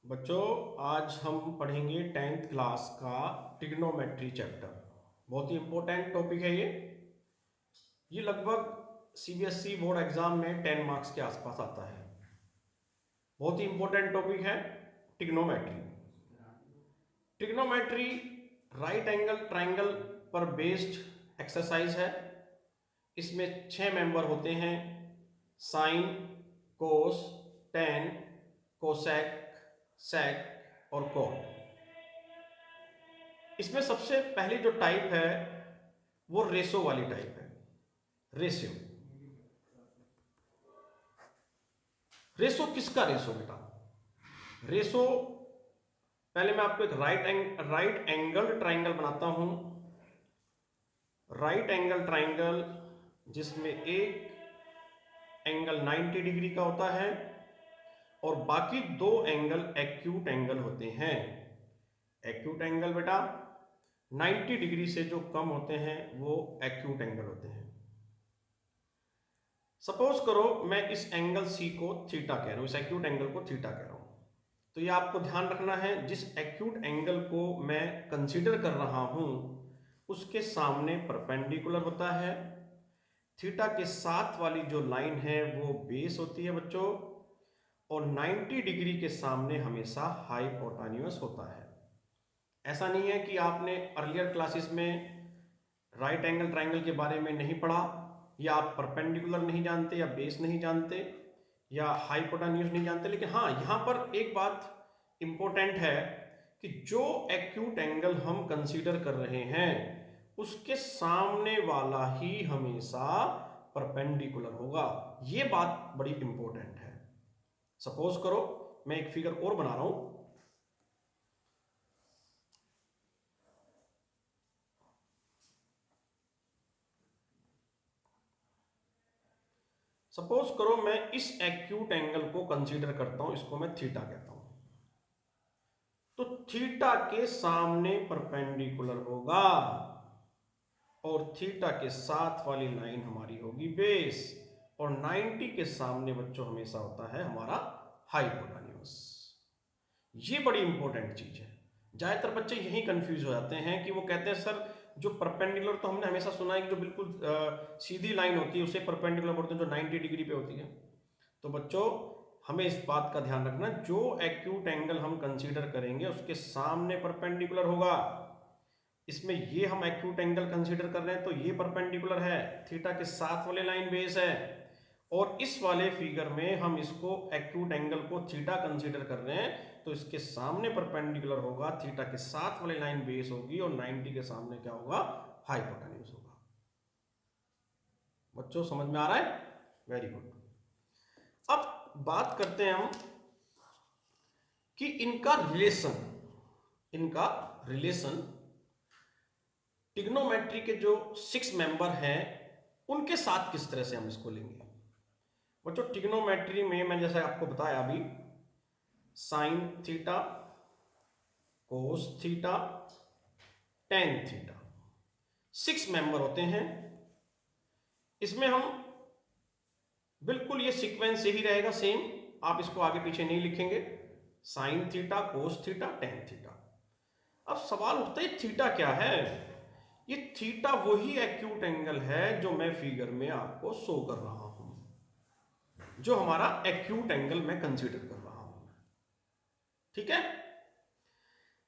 बच्चों, आज हम पढ़ेंगे 10th क्लास का ट्रिग्नोमेट्री चैप्टर। बहुत ही इंपॉर्टेंट टॉपिक है ये लगभग सीबीएसई बोर्ड एग्जाम में 10 मार्क्स के आसपास आता है। बहुत ही इंपॉर्टेंट टॉपिक है trigonometry. Trigonometry right angle triangle पर बेस्ड एक्सरसाइज है। इसमें 6 मेंबर होते हैं: साइन, कोस, टेन, कोसेक, सेक और कॉट। इसमें सबसे पहली जो टाइप है वो रेशो वाली टाइप है। रेशियो। रेशो किसका रेशो बेटा? रेशो, पहले मैं आपको एक राइट एंगल ट्राइंगल बनाता हूं। राइट एंगल ट्राइंगल जिसमें एक एंगल 90 डिग्री का होता है और बाकी दो एंगल एक्यूट एंगल होते हैं। एक्यूट एंगल बेटा 90 डिग्री से जो कम होते हैं वो एक्यूट एंगल होते हैं। सपोज करो मैं इस एंगल सी को थीटा कह रहा हूं, इस एक्यूट एंगल को थीटा कह रहा हूं। तो ये आपको ध्यान रखना है, जिस एक्यूट एंगल को मैं कंसीडर कर रहा हूं उसके सामने परपेंडिकुलर होता है। थीटा के साथ वाली जो लाइन है वो बेस होती है बच्चों, और 90 डिग्री के सामने हमेशा हाइपोटेन्यूस होता है। ऐसा नहीं है कि आपने अर्लियर क्लासेस में राइट एंगल ट्राइंगल के बारे में नहीं पढ़ा, या आप परपेंडिकुलर नहीं जानते, या बेस नहीं जानते, या हाइपोटेन्यूस नहीं जानते, लेकिन हाँ यहाँ पर एक बात इंपॉर्टेंट है कि जो एक्यूट एंगल हम कंसीडर कर रहे हैं उसके सामने वाला ही हमेशा परपेंडिकुलर होगा। ये बात बड़ी इंपॉर्टेंट है। सपोज करो मैं एक फिगर और बना रहा हूं। सपोज करो मैं इस एक्यूट एंगल को कंसीडर करता हूं, इसको मैं थीटा कहता हूं। तो थीटा के सामने परपेंडिकुलर होगा और थीटा के साथ वाली लाइन हमारी होगी बेस, और 90 के सामने बच्चों हमेशा होता है हमारा हाइपोटेन्यूस। ये बड़ी इंपॉर्टेंट चीज है। ज्यादातर बच्चे यही कंफ्यूज हो जाते हैं कि वो कहते हैं सर जो परपेंडिकुलर, तो हमने हमेशा सुना है कि जो बिल्कुल सीधी लाइन होती है उसे परपेंडिकुलर बोलते हैं, जो 90 डिग्री पे होती है। तो बच्चों हमें इस बात का ध्यान रखना, जो एक्यूट एंगल हम कंसीडर करेंगे उसके सामने परपेंडिकुलर होगा। इसमें ये हम एक्यूट एंगल कंसीडर कर रहे हैं तो ये परपेंडिकुलर है, थीटा के साथ वाले लाइन बेस है। और इस वाले फिगर में हम इसको एक्यूट एंगल को थीटा कंसीडर कर रहे हैं तो इसके सामने परपेंडिकुलर होगा, थीटा के साथ वाली लाइन बेस होगी, और 90 के सामने क्या होगा? हाइपोटेन्यूस होगा। बच्चों समझ में आ रहा है? Very good. अब बात करते हैं हम कि इनका रिलेशन ट्रिग्नोमेट्री के जो 6 मेंबर हैं उनके साथ किस तरह से हम इसको लेंगे। बच्चों ट्रिग्नोमेट्री में मैं जैसे आपको बताया अभी, sine theta, cos theta, tan theta, 6 member होते हैं। इसमें हम बिल्कुल ये सीक्वेंस यही रहेगा सेम, आप इसको आगे पीछे नहीं लिखेंगे। Sine theta, cos theta, tan theta. अब सवाल उठता है थीटा क्या है? ये थीटा वही एक्यूट एंगल है जो मैं फिगर में आपको शो कर रहा हूं, जो हमारा एक्यूट एंगल मैं कंसीडर कर रहा हूं। ठीक है?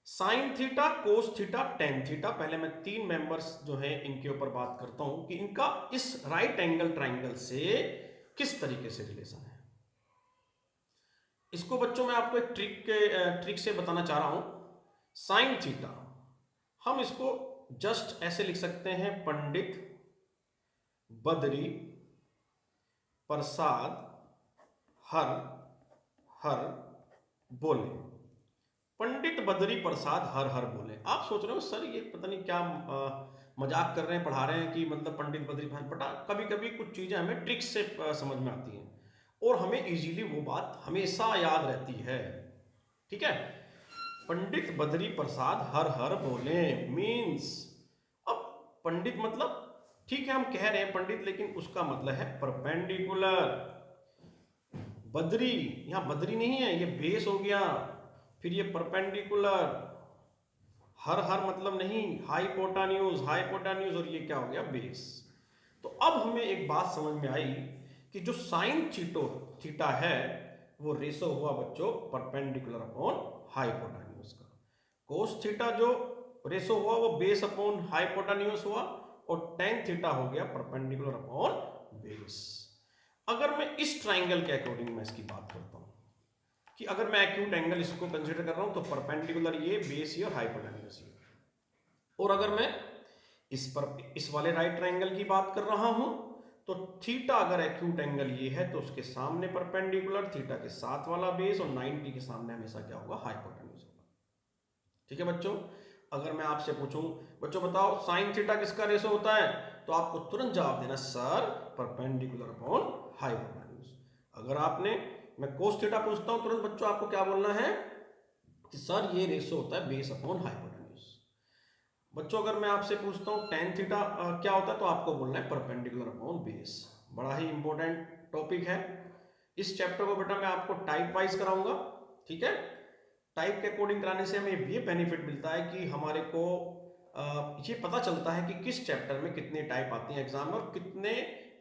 Sine theta, cos theta, tan theta, पहले मैं 3 मेंबर्स जो है इनके ऊपर बात करता हूं कि इनका इस राइट एंगल ट्राइंगल से किस तरीके से रिलेशन है। इसको बच्चों मैं आपको एक ट्रिक से बताना चाह रहा हूं। साइन थीटा हम इसको जस्ट ऐसे लिख सकते हैं, पंडित बद्री प्रसाद हर हर बोले। पंडित बद्री प्रसाद हर हर बोले। आप सोच रहे हो सर ये पता नहीं क्या मजाक कर रहे हैं, पढ़ा रहे हैं कि मतलब पंडित बद्री प्रसाद, बटा कभी कभी कुछ चीजें हमें ट्रिक से समझ में आती हैं और हमें इजीली वो बात हमेशा याद रहती है। ठीक है? पंडित बद्री प्रसाद हर हर बोले मीन्स, अब पंडित मतलब ठीक है हम कह रहे हैं पंडित, लेकिन उसका मतलब है परपेंडिकुलर। बद्री, यहां बद्री नहीं है, ये बेस हो गया, फिर ये परपेंडिकुलर, हर मतलब नहीं, हाइपोटेन्यूज, और ये क्या हो गया, बेस। तो अब हमें एक बात समझ में आई कि जो साइन थीटा है वो रेशो हुआ बच्चों परपेंडिकुलर अपॉन हाइपोटेन्यूज का। कोस थीटा जो रेशो हुआ वो बेस अपॉन हाइपोटेन्यूज हुआ, और टेन थीटा हो गया परपेंडिकुलर अपॉन बेस। अगर मैं इस ट्राइंगल के अकॉर्डिंग मैं इसकी बात करता हूं कि अगर मैं एक्यूट एंगल इसको कंसीडर कर रहा हूं तो परपेंडिकुलर ये, बेस ये और हाइपोटेन्यूज ये। और अगर मैं इस वाले राइट ट्राइंगल की बात कर रहा हूं तो थीटा अगर एक्यूट एंगल ये है तो उसके सामने परपेंडिकुलर, थीटा के साथ वाला बेस, और 90 के सामने हमेशा क्या होगा, हाइपोटेन्यूज होगा। ठीक है बच्चों। अगर मैं आपसे पूछूं बच्चों बताओ साइन थीटा किसका रेशो होता है, तो आपको तुरंत जवाब देना सर परपेंडिकुलर अपॉन हाइपोटेन्यूज। अगर आपने, मैं कोस थीटा पूछता हूं तुरंत बच्चों आपको क्या बोलना है कि सर ये रेशो होता है बेस अपॉन हाइपोटेन्यूज। बच्चों अगर मैं आपसे पूछता हूं टेन थीटा क्या होता है, तो आपको बोलना है परपेंडिकुलर अपॉन बेस। बड़ा ही इंपॉर्टेंट टॉपिक है। इस चैप्टर को बेटा मैं आपको टाइप वाइज कराऊंगा, ठीक है। टाइप के अकॉर्डिंग कराने से हमें ये बेनिफिट मिलता है कि हमारे को ये पता चलता है कि किस चैप्टर में कितने टाइप आती हैं एग्जाम में और कितने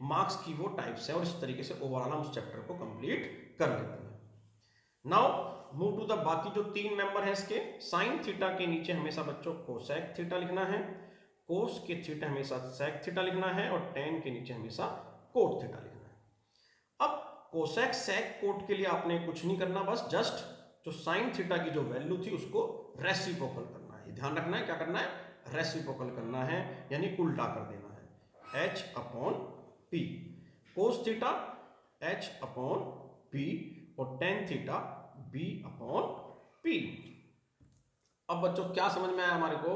मार्क्स की वो टाइप्स हैं, और इस तरीके से ओवरऑल हम उस चैप्टर को कंप्लीट कर लेते हैं। नाउ मूव टू द बाकी जो तीन मेंबर हैं इसके। साइन थीटा के नीचे हमेशा बच्चों कोसेक थीटा लिखना है, कोस के थीटा हमेशा सेक थीटा लिखना है, और टेन के नीचे हमेशा कोट थीटा लिखना है। अब कोसेक सेक कोट के लिए आपने कुछ नहीं करना, बस जस्ट जो साइन थीटा की जो वैल्यू थी उसको रेसिप्रोकल करना है। ध्यान रखना है क्या करना है, रेसिप्रोकल करना है, यानी उल्टा कर देना है। h upon P, cos theta h upon P, और tan theta b upon p। अब बच्चों क्या समझ में आया हमारे को,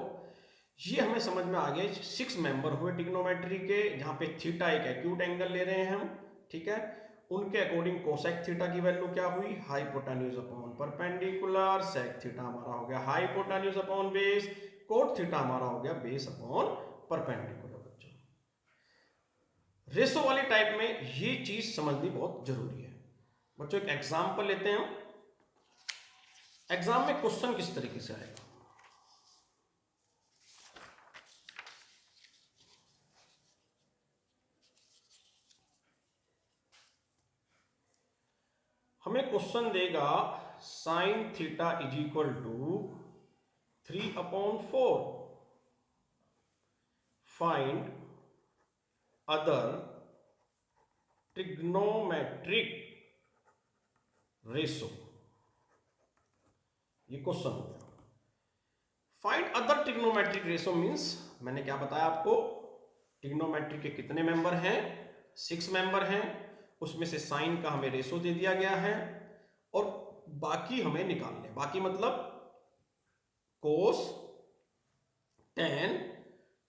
ये हमें समझ में आ गया 6 मेंबर हुए ट्रिग्नोमेट्री के, जहां पे थीटा एक एक्यूट एंगल ले रहे हैं हम, ठीक है। उनके अकॉर्डिंग कोसेक थीटा की वैल्यू क्या हुई, hypotenuse upon perpendicular, sec theta हमारा हो गया hypotenuse upon base, cot theta हमारा हो गया बेस अपॉन परपेंडिकुलर। बच्चों रेशो वाली टाइप में ये चीज समझनी बहुत जरूरी है। बच्चों एक एग्जांपल लेते हैं, एग्जाम में क्वेश्चन किस तरीके से आएगा। हमें क्वेश्चन देगा sine theta is equal to 3/4, find other trigonometric ratio. ये क्वेश्चन हो गया। Find other trigonometric ratio means मैंने क्या बताया आपको, ट्रिग्नोमेट्री के कितने मेंबर हैं, 6 मेंबर हैं, उसमें से साइन का हमें रेशो दे दिया गया है, और बाकी हमें निकालने, बाकी मतलब कोस, टेन,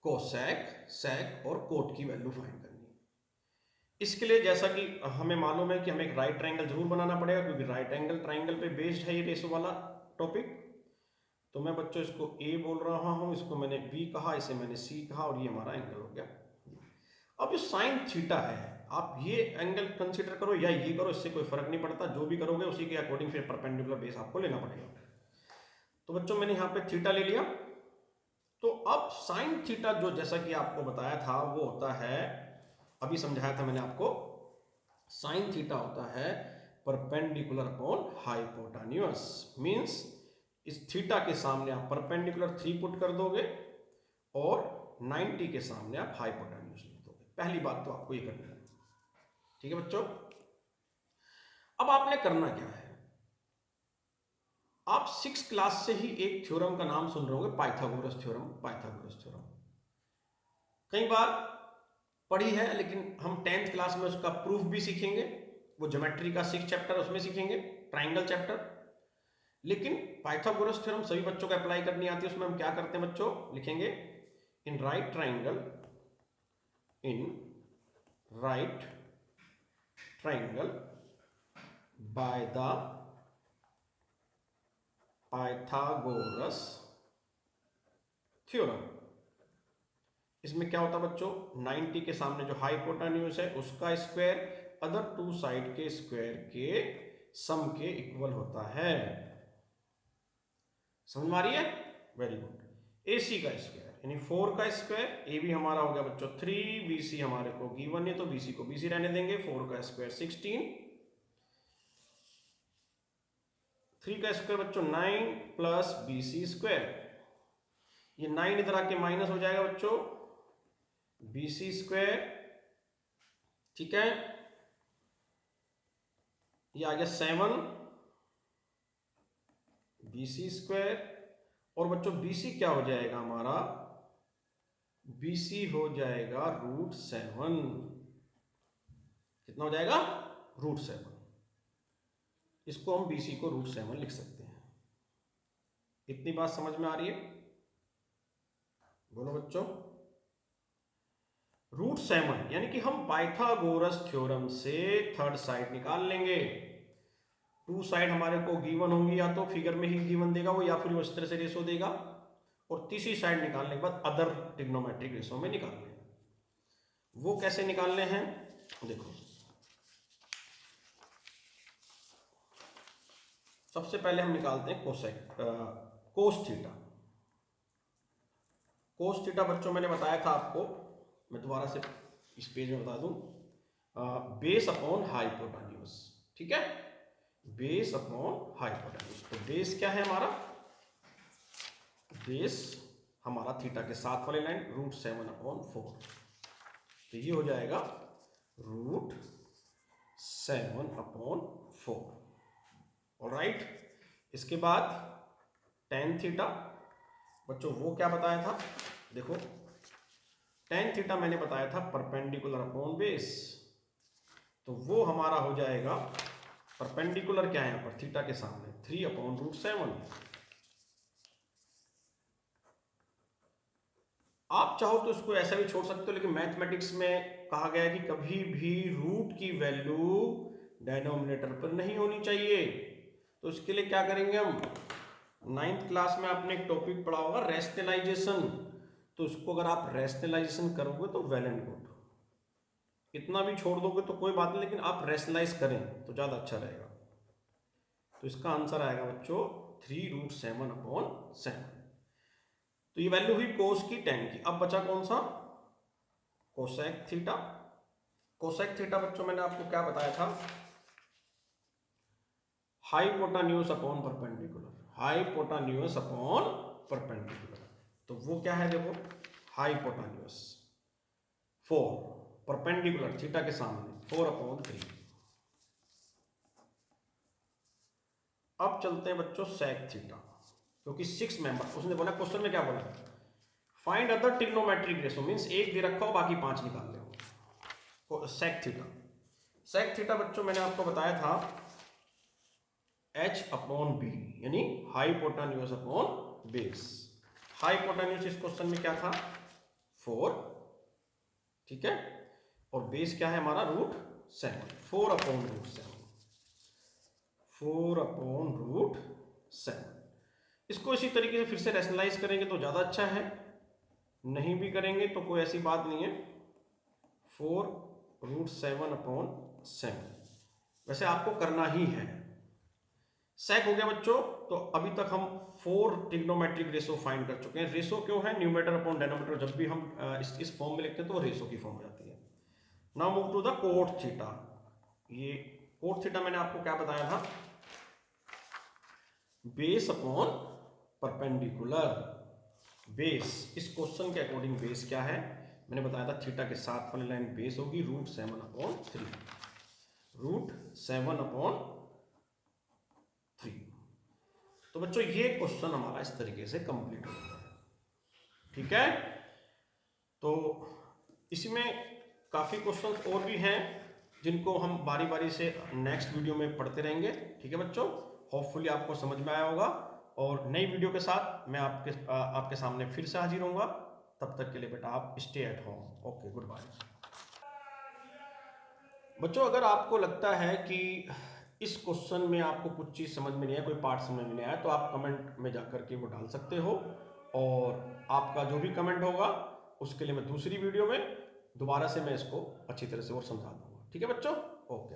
कोसेक, सेक और कोट की वैल्यू फाइंड करनी है। इसके लिए जैसा कि हमें मालूम है कि हमें एक राइट ट्राइंगल जरूर बनाना पड़ेगा, क्योंकि राइट एंगल ट्राइंगल पे बेस्ड है ये रेशो वाला टॉपिक। तो मैं बच्चों इसको ए बोल रहा हूं, इसको मैंने बी कहा, इसे मैंने सी कहा, और ये हमारा एंगल हो गया। अब जो साइन थीटा है, आप ये एंगल कंसीडर करो या ये करो, इससे कोई फर्क नहीं पड़ता, जो भी करोगे उसी के अकॉर्डिंग फिर परपेंडिकुलर बेस आपको लेना पड़ेगा। तो बच्चों मैंने यहाँ पे थीटा ले लिया। तो अब साइन थीटा जो जैसा कि आपको बताया था वो होता है, अभी समझाया था मैंने आपको, साइन थीटा होता है परपेंडिकुलर अपॉन हाइपोटेन्यूज। मींस इस थीटा के सामने आप परपेंडिकुलर 3 पुट कर दोगे और 90 के सामने आप हाइपोटेन्यूज लिख दोगे। पहली बात तो आपको ये करनी है, ठीक है बच्चों। अब आपने करना क्या है, आप 6 क्लास से ही एक थ्योरम का नाम सुन रहे होंगे, पाइथागोरस थ्योरम। पाइथागोरस थ्योरम कई बार पढ़ी है, लेकिन हम 10th क्लास में उसका प्रूफ भी सीखेंगे, वो ज्योमेट्री का 6 चैप्टर उसमें सीखेंगे, ट्राइंगल चैप्टर। लेकिन पाइथागोरस थ्योरम सभी बच्चों को अप्लाई करनी आती है। उसमें हम क्या करते हैं बच्चों, लिखेंगे in right triangle by the Pythagoras theorem. इसमें क्या होता है बच्चों, 90 के सामने जो हाइपोटेन्यूज है उसका स्क्वायर अदर 2 साइड के स्क्वायर के सम के इक्वल होता है। समझ में आ रही है? Very good. AC का स्क्वायर यानी 4 का स्क्वायर, ए भी हमारा हो गया बच्चों 3, BC हमारे को गिवन है तो BC को BC रहने देंगे। 4 का स्क्वायर 16, 3 का स्क्वायर बच्चों 9 प्लस BC स्क्वायर, ये 9 इधर आके माइनस हो जाएगा बच्चों BC स्क्वायर, ठीक है। ये आ गया 7 BC स्क्वायर, और बच्चों BC क्या हो जाएगा हमारा, BC हो जाएगा √7। कितना हो जाएगा? √7। इसको हम BC को √7 लिख सकते हैं। इतनी बात समझ में आ रही है? बोलो बच्चों। √7 यानी कि हम पाइथागोरस थ्योरम से थर्ड साइड निकाल लेंगे। टू साइड हमारे को गिवन होंगी, या तो फिगर में ही गिवन देगा वो, या फिर वो इस तरह से रेशो देगा, और तीसरी साइड निकालने के बाद अदर ट्रिग्नोमेट्रिक रेशो में निकालने हैं। वो कैसे निकालने हैं देखो। सबसे पहले हम निकालते हैं कोस थीटा। कोस थीटा बच्चों मैंने बताया था आपको, मैं दोबारा से इस पेज में बता दूं, बेस अपॉन हाइपोटेन्यूज, ठीक है, बेस अपॉन हाइपोटेन्यूज। तो बेस क्या है हमारा, बेस हमारा थीटा के साथ वाले लाइन √7/4, तो ये हो जाएगा √7/4। ऑलराइट। इसके बाद tan थीटा बच्चों वो क्या बताया था, देखो tan थीटा मैंने बताया था परपेंडिकुलर अपॉन बेस, तो वो हमारा हो जाएगा परपेंडिकुलर क्या है यहाँ पर थीटा के सामने 3/√7। आप चाहो तो इसको ऐसा भी छोड़ सकते हो, लेकिन मैथमेटिक्स में कहा गया है कि कभी भी रूट की वैल्यू डिनोमिनेटर पर नहीं होनी चाहिए। तो इसके लिए क्या करेंगे हम, 9th क्लास में आपने एक टॉपिक पढ़ा होगा रैशनलाइजेशन, तो इसको अगर आप रैशनलाइजेशन करोगे तो वेल एंड गुड, इतना भी छोड़ दोगे तो कोई बात नहीं, लेकिन आप रैशनलाइज करें तो ज़्यादा अच्छा रहेगा। तो इसका आंसर आएगा बच्चों 3√7/7। तो ये वैल्यू हुई कोस की tan की। अब बचा कौन सा, कोसेक थीटा। कोसेक थीटा बच्चों मैंने आपको क्या बताया था, hypotenuse upon perpendicular, hypotenuse upon perpendicular. तो वो क्या है देखो, हाइपोटेन्यूज 4, परपेंडिकुलर थीटा के सामने 4/3। अब चलते हैं बच्चों सेक थीटा, क्योंकि 6 मेंबर, उसने बोला क्वेश्चन में क्या बोला, find other trigonometric ratio, means एक दे रखा हो बाकी 5 निकाल ले। सेक थीटा, सेक थीटा बच्चों मैंने आपको बताया था H/B यानी हाइपोटेन्यूज अपॉन बेस। हाइपोटेन्यूज इस क्वेश्चन में क्या था 4, ठीक है, और बेस क्या है हमारा √7, 4/√7, 4/√7। इसको इसी तरीके से फिर से रैशनलाइज करेंगे तो ज़्यादा अच्छा है, नहीं भी करेंगे तो कोई ऐसी बात नहीं है, 4√7/7 वैसे आपको करना ही है। सेक हो गया बच्चों। तो अभी तक हम 4 ट्रिग्नोमेट्रिक रेशो फाइंड कर चुके हैं। रेशो क्यों है, न्यूमरेटर अपॉन डिनोमिनेटर, जब भी हम इस फॉर्म में लिखते हैं तो रेशो की फॉर्म हो जाती है। Now move to the cot theta. ये कोट थीटा मैंने आपको क्या बताया था, बेस अपॉन परपेंडिकुलर। बेस इस क्वेश्चन के अकॉर्डिंग बेस क्या है, मैंने बताया था थीटा के साथ वाली लाइन बेस होगी √7/3, √7/3। तो बच्चों ये क्वेश्चन हमारा इस तरीके से कंप्लीट हो गया है, ठीक है। तो इसमें काफी क्वेश्चंस और भी हैं जिनको हम बारी बारी से नेक्स्ट वीडियो में पढ़ते रहेंगे, ठीक है बच्चों। होपफुली आपको समझ में आया होगा, और नई वीडियो के साथ मैं आपके सामने फिर से हाजिर होऊंगा। तब तक के लिए बेटा आप stay at home. Okay, good bye. बच्चों अगर आपको लगता है कि इस क्वेश्चन में आपको कुछ चीज़ समझ में नहीं आया, कोई पार्ट समझ में नहीं आया, तो आप कमेंट में जाकर के वो डाल सकते हो, और आपका जो भी कमेंट होगा उसके लिए मैं दूसरी वीडियो में दोबारा से मैं इसको अच्छी तरह से और समझा दूंगा, ठीक है बच्चों। ओके।